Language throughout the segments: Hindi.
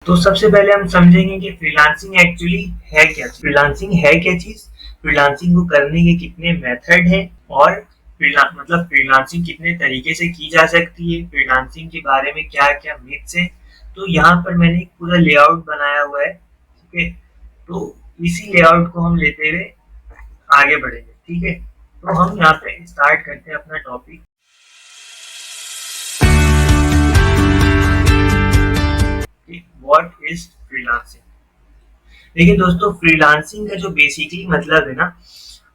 तो सबसे पहले हम समझेंगे कि फ्रीलांसिंग एक्चुअली है क्या चीज। फ्रीलांसिंग है क्या चीज, फ्रीलांसिंग को करने के कितने मेथड हैं और फ्रीलांसिंग कितने तरीके से की जा सकती है, फ्रीलांसिंग के बारे में क्या क्या मिथ्स हैं। तो यहाँ पर मैंने एक पूरा लेआउट बनाया हुआ है, ठीक है। तो इसी लेआउट को हम लेते हुए आगे बढ़ेंगे, ठीक है। तो हम यहाँ पे स्टार्ट करते हैं अपना टॉपिक। What is freelancing. देखिए दोस्तों, फ्रीलांसिंग का जो बेसिकली मतलब है ना,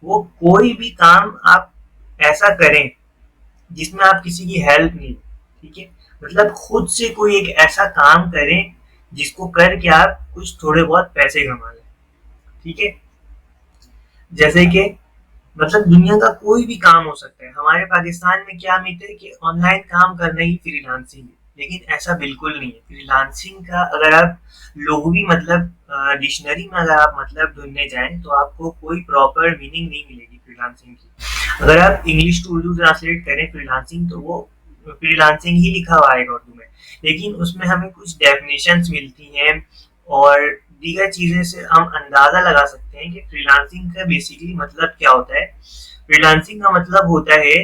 वो कोई भी काम आप ऐसा करें जिसमें आप किसी की हेल्प नहीं, ठीक है। मतलब खुद से कोई एक ऐसा काम करें जिसको करके आप कुछ थोड़े बहुत पैसे कमा लें, ठीक है। जैसे कि मतलब दुनिया का कोई भी काम हो सकता है। हमारे पाकिस्तान में क्या मिथ है कि ऑनलाइन काम करना ही फ्रीलांसिंग है, लेकिन ऐसा बिल्कुल नहीं है। फ्रीलांसिंग का अगर आप लोगों मतलब डिक्शनरी में अगर आप मतलब ढूंढने जाएं तो आपको कोई प्रॉपर मीनिंग नहीं मिलेगी फ्रीलांसिंग की। अगर आप इंग्लिश टू उर्दू ट्रांसलेट करें फ्रीलांसिंग तो वो फ्रीलांसिंग ही लिखा हुआ आएगा उर्दू में, लेकिन उसमें हमें कुछ डेफिनेशंस मिलती हैं और दीगर चीजें से हम अंदाजा लगा सकते हैं कि फ्रीलांसिंग का बेसिकली मतलब क्या होता है। फ्रीलांसिंग का मतलब होता है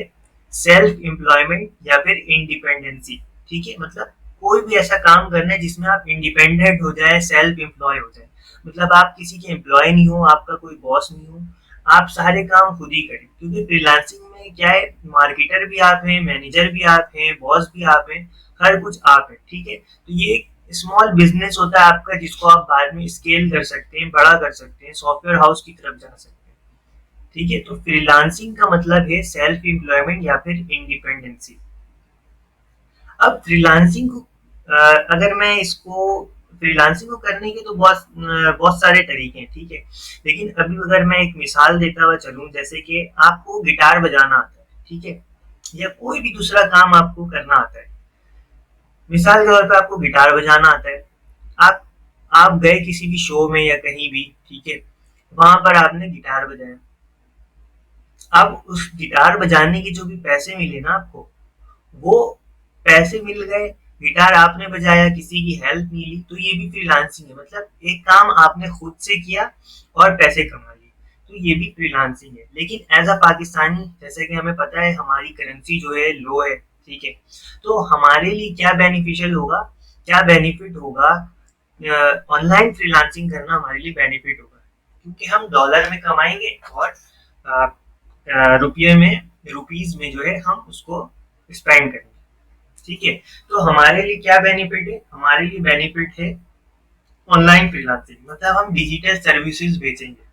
सेल्फ एम्प्लॉयमेंट या फिर इंडिपेंडेंसी, ठीक है। मतलब कोई भी ऐसा काम करना है जिसमें आप इंडिपेंडेंट हो जाए, सेल्फ एम्प्लॉय हो जाए। मतलब आप किसी के एम्प्लॉय नहीं हो, आपका कोई बॉस नहीं हो, आप सारे काम खुद ही करें। क्योंकि फ्रीलांसिंग में क्या है, मार्केटर भी आप हैं, मैनेजर भी आप हैं, बॉस भी आप हैं, हर कुछ आप हैं, ठीक है। तो ये एक स्मॉल बिजनेस होता है आपका, जिसको आप बाद में स्केल कर सकते हैं, बड़ा कर सकते हैं, सॉफ्टवेयर हाउस की तरफ जा सकते हैं, ठीक है। तो फ्रीलांसिंग का मतलब है सेल्फ एम्प्लॉयमेंट या फिर इंडिपेंडेंसी। अब फ्रीलांसिंग को अगर मैं इसको फ्रीलांसिंग को करने के तो बहुत सारे तरीके हैं, ठीक है। लेकिन अभी अगर मैं एक मिसाल देता हुआ चलूं, जैसे कि आपको गिटार बजाना आता है, ठीक है, या कोई भी दूसरा काम आपको करना आता है। मिसाल के तौर पे आपको गिटार बजाना आता है, आप आप गए किसी भी शो में या कहीं भी, ठीक है, वहां पर आपने गिटार बजाया। अब उस गिटार बजाने के जो भी पैसे मिले ना आपको, वो पैसे मिल गए, गिटार आपने बजाया, किसी की हेल्प नहीं ली, तो ये भी फ्रीलांसिंग है। मतलब एक काम आपने खुद से किया और पैसे कमा लिए, तो ये भी फ्रीलांसिंग है। लेकिन एज अ पाकिस्तानी, जैसे कि हमें पता है हमारी करेंसी जो है लो है, ठीक है। तो हमारे लिए क्या बेनिफिशियल होगा, क्या बेनिफिट होगा, ऑनलाइन फ्रीलांसिंग करना हमारे लिए बेनिफिट होगा, क्योंकि हम डॉलर में कमाएंगे और रुपये में, रुपीज में जो है हम उसको स्पेंड करेंगे, ठीक है। तो हमारे लिए क्या बेनिफिट है, हमारे लिए बेनिफिट है ऑनलाइन फ्रीलांसिंग। मतलब हम डिजिटल सर्विसेज बेचेंगे।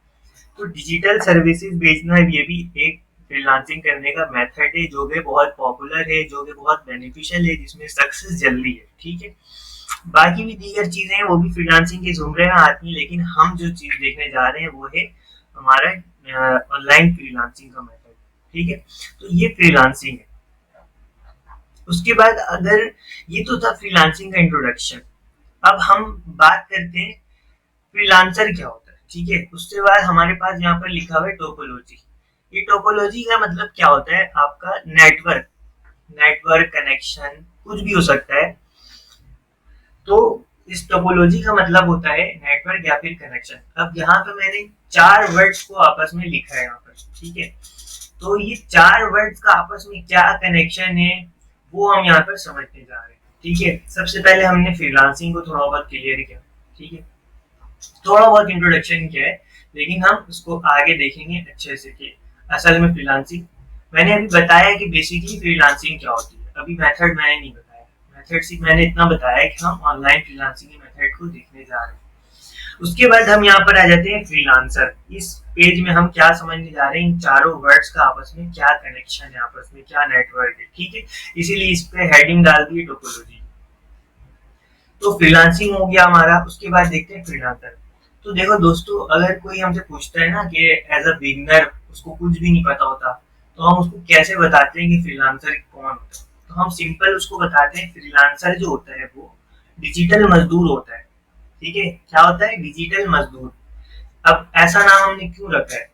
तो डिजिटल सर्विसेज बेचना ये भी एक फ्रीलांसिंग करने का मेथड है, जो कि बहुत पॉपुलर है, जो कि बहुत बेनिफिशियल है, जिसमें सक्सेस जल्दी है, ठीक है। बाकी भी दीगर चीजें हैं वो भी फ्रीलांसिंग के जुमरे में आती हैं, लेकिन हम जो चीज देखने जा रहे हैं वो है हमारा ऑनलाइन फ्रीलांसिंग का मेथड, ठीक है। तो ये फ्रीलांसिंग है। उसके बाद अगर ये तो था फ्रीलांसिंग का इंट्रोडक्शन, अब हम बात करते हैं फ्रीलांसर क्या होता है, ठीक है। उसके बाद हमारे पास यहाँ पर लिखा हुआ है टोपोलॉजी। ये टोपोलॉजी का मतलब क्या होता है, आपका नेटवर्क, नेटवर्क कनेक्शन कुछ भी हो सकता है। तो इस टोपोलॉजी का मतलब होता है नेटवर्क या फिर कनेक्शन। अब यहाँ पे मैंने चार वर्ड्स को आपस में लिखा है यहाँ पर, ठीक है। तो ये चार वर्ड्स का आपस में क्या कनेक्शन है वो हम यहाँ पर समझने जा रहे हैं, ठीक है। सबसे पहले हमने फ्रीलांसिंग को थोड़ा बहुत क्लियर किया, ठीक है, थोड़ा बहुत इंट्रोडक्शन किया है, लेकिन हम उसको आगे देखेंगे अच्छे से कि असल में फ्रीलांसिंग, मैंने अभी बताया कि बेसिकली फ्रीलांसिंग क्या होती है। अभी मेथड मैंने नहीं बताया, मेथड सिर्फ मैंने इतना बताया कि हम ऑनलाइन फ्रीलांसिंग के मेथड को देखने जा रहे हैं। उसके बाद हम यहाँ पर आ जाते हैं फ्रीलांसर। इस पेज में हम क्या समझने जा रहे हैं, इन चारों वर्ड्स का आपस में क्या कनेक्शन है, आपस में क्या नेटवर्क है, ठीक है। इसीलिए इस पे हेडिंग डाल दी टोपोलॉजी। तो फ्रीलांसिंग हो गया हमारा। उसके बाद देखते हैं फ्रीलांसर। तो देखो दोस्तों, अगर कोई हमसे पूछता है ना कि एज अ बिगनर उसको कुछ भी नहीं पता होता, तो हम उसको कैसे बताते हैं कि फ्रीलांसर कौन होता है। तो हम सिंपल उसको बताते हैं फ्रीलांसर जो होता है वो डिजिटल मजदूर होता है, ठीक है। क्या होता है, डिजिटल मजदूर। अब ऐसा नाम हमने क्यों रखा है,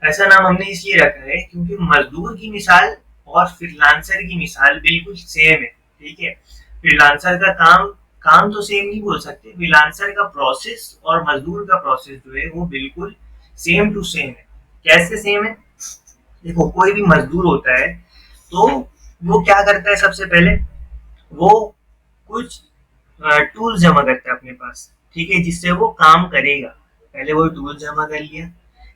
ऐसा नाम हमने इसलिए रखा है क्योंकि मजदूर की मिसाल और फ्रीलांसर की मिसाल बिल्कुल सेम है, ठीक है। फ्रीलांसर का काम काम तो सेम नहीं बोल सकते, फ्रीलांसर का प्रोसेस और मजदूर का प्रोसेस जो है वो बिल्कुल सेम टू सेम है। कैसे सेम है? देखो, कोई भी मजदूर होता है तो वो क्या करता है, सबसे पहले वो कुछ टूल जमा करता है अपने पास, ठीक है, जिससे वो काम करेगा। पहले वो टूल जमा कर लिया।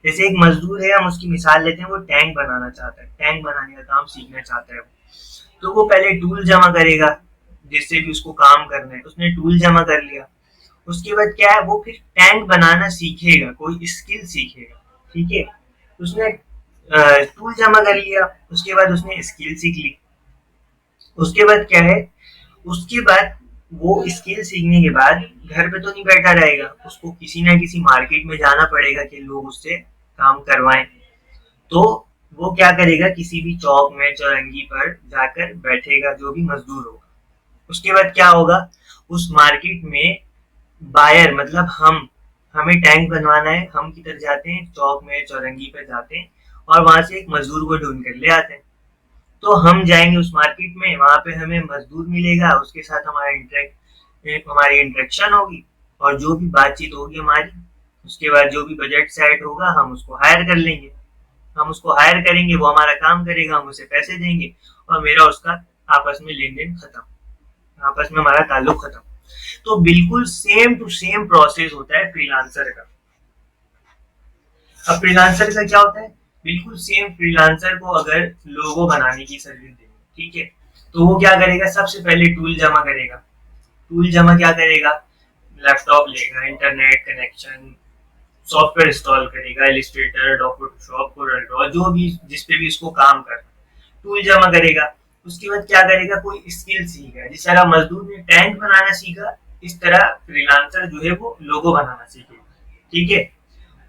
जैसे एक मजदूर है, हम उसकी मिसाल लेते हैं, वो टैंक बनाना चाहता है, टैंक बनाने का काम सीखना चाहता है, तो वो पहले टूल जमा करेगा जिससे भी उसको काम करना है। उसने टूल जमा कर लिया, उसके बाद क्या है, वो फिर टैंक बनाना सीखेगा, कोई स्किल सीखेगा, ठीक है। उसने टूल जमा कर लिया, उसके बाद उसने स्किल सीख ली। उसके बाद क्या है, उसके बाद वो स्किल सीखने के बाद घर पे तो नहीं बैठा रहेगा, उसको किसी ना किसी मार्केट में जाना पड़ेगा कि लोग उससे काम करवाएं। तो वो क्या करेगा, किसी भी चौक में चौरंगी पर जाकर बैठेगा, जो भी मजदूर होगा। उसके बाद क्या होगा, उस मार्केट में बायर मतलब हमें टैंक बनवाना है, हम किधर जाते हैं, चौक में चौरंगी पर जाते हैं और वहां से एक मजदूर को ढूंढ कर ले आते हैं। तो हम जाएंगे उस मार्केट में, वहां पे हमें मजदूर मिलेगा, उसके साथ हमारी इंटरेक्शन होगी और जो भी बातचीत होगी हमारी, उसके बाद जो भी बजट सेट होगा हम उसको हायर कर लेंगे। हम उसको हायर करेंगे, वो हमारा काम करेगा, हम उसे पैसे देंगे और मेरा उसका आपस में लेन देन खत्म, आपस में हमारा ताल्लुक खत्म। तो बिल्कुल सेम टू सेम प्रोसेस होता है फ्रीलांसर का। अब फ्रीलांसर का क्या होता है, बिल्कुल सेम। फ्रीलांसर को अगर लोगो बनाने की सर्विस देनी, ठीक है, तो वो क्या करेगा, सबसे पहले टूल जमा करेगा। टूल जमा क्या करेगा, लैपटॉप लेगा, इंटरनेट कनेक्शन, सॉफ्टवेयर इंस्टॉल करेगा, इलिस्ट्रेटर, फोटोशॉप, कोरल, जो भी जिस पे भी इसको काम करना, टूल जमा करेगा। उसके बाद क्या करेगा, कोई स्किल सीखेगा। जिस तरह मजदूर ने टैंक बनाना सीखा, इस तरह फ्रीलांसर जो है वो लोगो बनाना सीखेगा, ठीक है।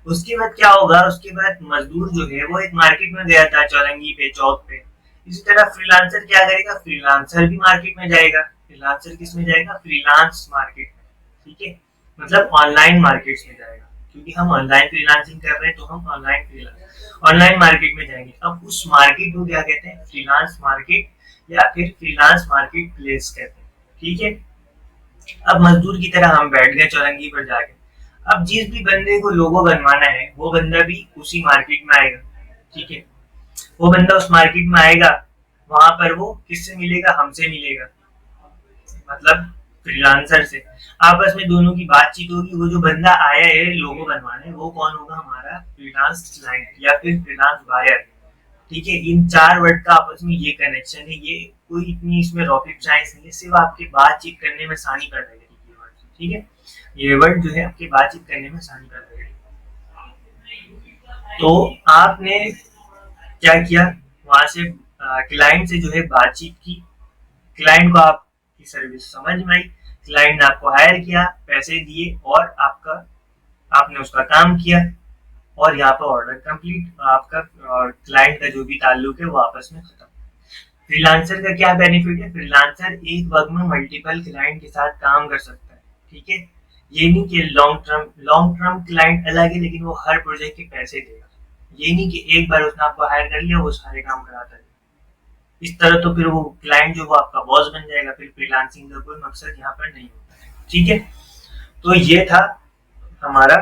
उसके बाद क्या होगा, उसके बाद मजदूर जो है वो एक मार्केट में गया था, चौरंगी पे, चौक पे। इसी तरह फ्रीलांसर क्या करेगा, फ्रीलांसर भी मार्केट में जाएगा। फ्रीलांसर किस में जाएगा, फ्रीलांस मार्केट में, ठीक है, मतलब ऑनलाइन मार्केट में जाएगा, क्योंकि हम ऑनलाइन फ्रीलांसिंग कर रहे हैं तो हम ऑनलाइन मार्केट में जाएंगे। अब उस मार्केट को क्या कहते हैं, फ्रीलांस मार्केट या फिर फ्रीलांस मार्केट प्लेस कहते हैं, ठीक है। अब मजदूर की तरह हम बैठ गए चौरंगी पर जाके। अब जिस भी बंदे को लोगो बनवाना है वो बंदा भी उसी मार्केट में आएगा, ठीक है। वो बंदा उस मार्केट में आएगा, वहां पर वो किससे मिलेगा, हमसे मिलेगा, मतलब फ्रीलांसर से। आपस में दोनों की बातचीत होगी। वो जो बंदा आया है लोगो बनवाने, वो कौन होगा, हमारा फ्रीलांस क्लाइंट या फिर फ्रीलांस बायर, ठीक है। इन चार वर्ड का आपस में ये कनेक्शन है। ये कोई इतनी इसमें रॉकेट साइंस नहीं है, सिर्फ आपके बातचीत करने में आसानी कर देगा, ठीक है। ये वर्ड जो है आपकी बातचीत करने में आसानी कर देगा। तो आपने क्या किया, वहां से क्लाइंट से जो है बातचीत की, क्लाइंट को आपकी सर्विस समझ में आई, क्लाइंट ने आपको हायर किया, पैसे दिए और आपने उसका काम किया और यहाँ पर ऑर्डर कंप्लीट, आपका और क्लाइंट का जो भी ताल्लुक है वो आपस में खत्म। फ्रीलांसर का क्या बेनिफिट है, फ्रीलांसर एक वक्त में मल्टीपल क्लाइंट के साथ काम कर सकता है, ठीक है। ये नहीं कि लॉन्ग टर्म क्लाइंट अलग है लेकिन वो हर प्रोजेक्ट के पैसे देगा। ये नहीं कि एक बार उसने आपको हायर कर लिया वो सारे काम कराता है, इस तरह तो फिर वो क्लाइंट जो वो आपका बॉस बन जाएगा, फिर फ्रीलांसिंग का कोई मकसद यहाँ पर नहीं होता है, ठीक है। तो ये था हमारा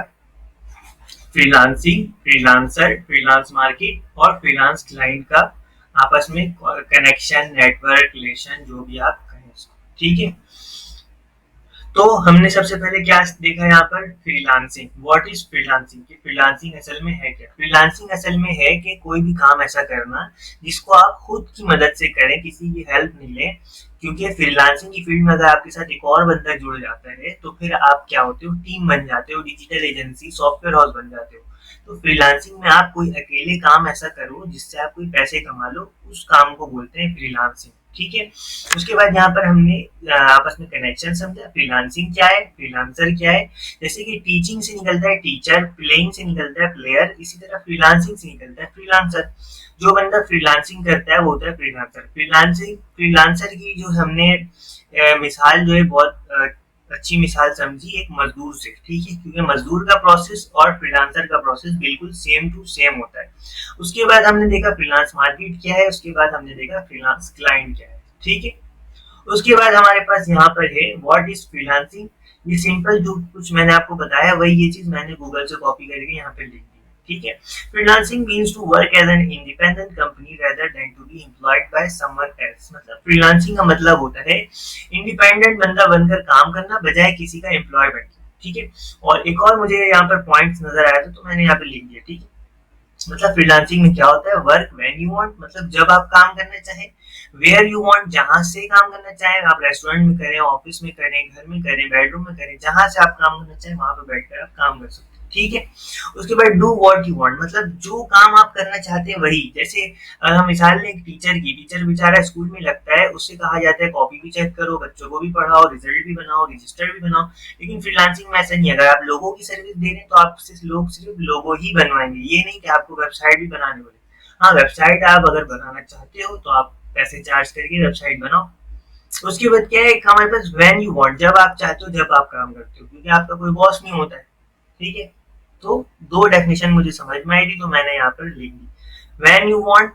फ्रीलांसिंग, फ्रीलांसर, फ्रीलांस मार्केट और फ्रीलांस क्लाइंट का आपस में कनेक्शन, नेटवर्क, रिलेशन, जो भी आप कहें इसको, ठीक है। तो हमने सबसे पहले क्या देखा यहाँ पर, फ्रीलांसिंग। व्हाट इज फ्रीलांसिंग, कि फ्रीलांसिंग असल में है क्या। फ्रीलांसिंग असल में है कि कोई भी काम ऐसा करना जिसको आप खुद की मदद से करें, किसी की हेल्प नहीं लें। क्योंकि फ्रीलांसिंग की फील्ड में अगर आपके साथ एक और बंदा जुड़ जाता है तो फिर आप क्या होते हो, टीम बन जाते हो, डिजिटल एजेंसी, सॉफ्टवेयर हाउस बन जाते हो। तो फ्रीलांसिंग में आप कोई अकेले काम ऐसा करो जिससे आप कोई पैसे कमा लो, उस काम को बोलते हैं फ्रीलांसिंग, ठीक है। उसके बाद यहाँ पर हमने आपस में कनेक्शन समझा, फ्रीलांसिंग क्या है, फ्रीलांसर क्या है। जैसे कि टीचिंग से निकलता है टीचर, प्लेइंग से निकलता है प्लेयर, इसी तरह फ्रीलांसिंग से निकलता है फ्रीलांसर। जो बंदा फ्रीलांसिंग करता है वो होता है फ्रीलांसर। फ्रीलांसर की जो हमने मिसाल जो है बहुत अच्छी मिसाल समझी एक मजदूर से, ठीक है, क्योंकि मजदूर का प्रोसेस और फ्रीलांसर का प्रोसेस बिल्कुल सेम टू सेम होता है। उसके बाद हमने देखा फ्रीलांस मार्केट क्या है, उसके बाद हमने देखा फ्रीलांस क्लाइंट क्या है, ठीक है। उसके बाद हमारे पास यहाँ पर है व्हाट इज फ्रीलांसिंग। ये सिंपल जो कुछ मैंने आपको बताया वही ये चीज मैंने गूगल से कॉपी करके यहाँ पे लिख दी। ठीक है, freelancing means to work as an independent company rather than to be employed by someone else. मतलब फ्रीलांसिंग का मतलब होता है इंडिपेंडेंट बंदा बनकर काम करना बजाय किसी का एम्प्लॉय बनना। ठीक है, और एक और मुझे यहाँ पर पॉइंट्स नजर आया था तो मैंने यहाँ पे लिख दिया। ठीक है, मतलब फ्रीलांसिंग में क्या होता है, वर्क व्हेन यू वांट, मतलब जब आप काम करना चाहें, वेयर यू वांट, जहां से काम करना चाहें, आप रेस्टोरेंट में करें, ऑफिस में करें, घर में करें, बेडरूम में करें, जहां से आप काम करना चाहें वहां पे बैठकर आप काम कर सकते हैं। ठीक है, उसके बाद डू व्हाट यू वांट, मतलब जो काम आप करना चाहते हैं वही। जैसे हम मिसाल लें एक टीचर की, टीचर बेचारा स्कूल में लगता है, उससे कहा जाता है कॉपी भी चेक करो, बच्चों को भी पढ़ाओ, रिजल्ट भी बनाओ, रजिस्टर भी बनाओ। लेकिन फ्रीलांसिंग में ऐसा नहीं है, अगर आप लोगों की सर्विस दे रहे हैं तो आप सिर्फ लोगो ही बनवाएंगे, ये नहीं कि आपको वेबसाइट भी बनाने बोले। हाँ, वेबसाइट आप अगर बनाना चाहते हो तो आप पैसे चार्ज करके वेबसाइट बनाओ। उसके बाद क्या है, हमारे पास व्हेन यू वांट, जब आप चाहते हो जब आप काम करते हो, क्योंकि आपका कोई बॉस नहीं होता है। ठीक है, तो दो डेफिनेशन मुझे समझ में आई थी तो मैंने यहाँ पर लिख दी, when you want,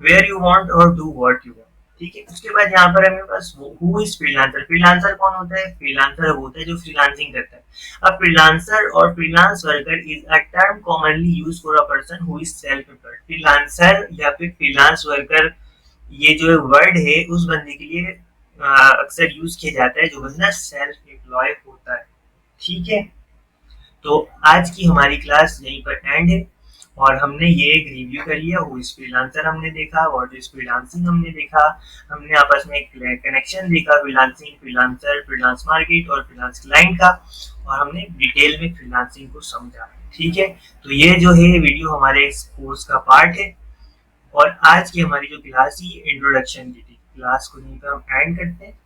where you want और डू व्हाट यू वांट। ठीक है, उसके बाद यहाँ पर हमारे पास हु इज फ्रीलांसर। फ्रीलांसर कौन होता है, फ्रीलांसर वो होता है जो फ्रीलांसिंग करता है। अब फ्रीलांसर और freelance worker is a term commonly used for a person who is self employed. Freelancer या फिर फ्रीलांस वर्कर, ये जो वर्ड है उस बंदे के लिए अक्सर यूज किया जाता है जो बंदा सेल्फ एम्प्लॉय होता है। ठीक है, तो आज की हमारी क्लास यहीं पर एंड है और हमने ये एक रिव्यू कर लिया, हु इज फ्रीलांसर हमने देखा, व्हाट इज फ्रीलांसिंग हमने देखा, हमने आपस में एक कनेक्शन देखा फ्रीलांसिंग, फ्रीलांसर, फ्रीलांस मार्केट और फ्रीलांस क्लाइंट का, और हमने डिटेल में फ्रीलांसिंग को समझा। ठीक है, तो ये जो है वीडियो हमारे इस कोर्स का पार्ट है और आज की हमारी जो क्लास थी इंट्रोडक्शन की थी। क्लास को यहीं पर हम एंड करते हैं।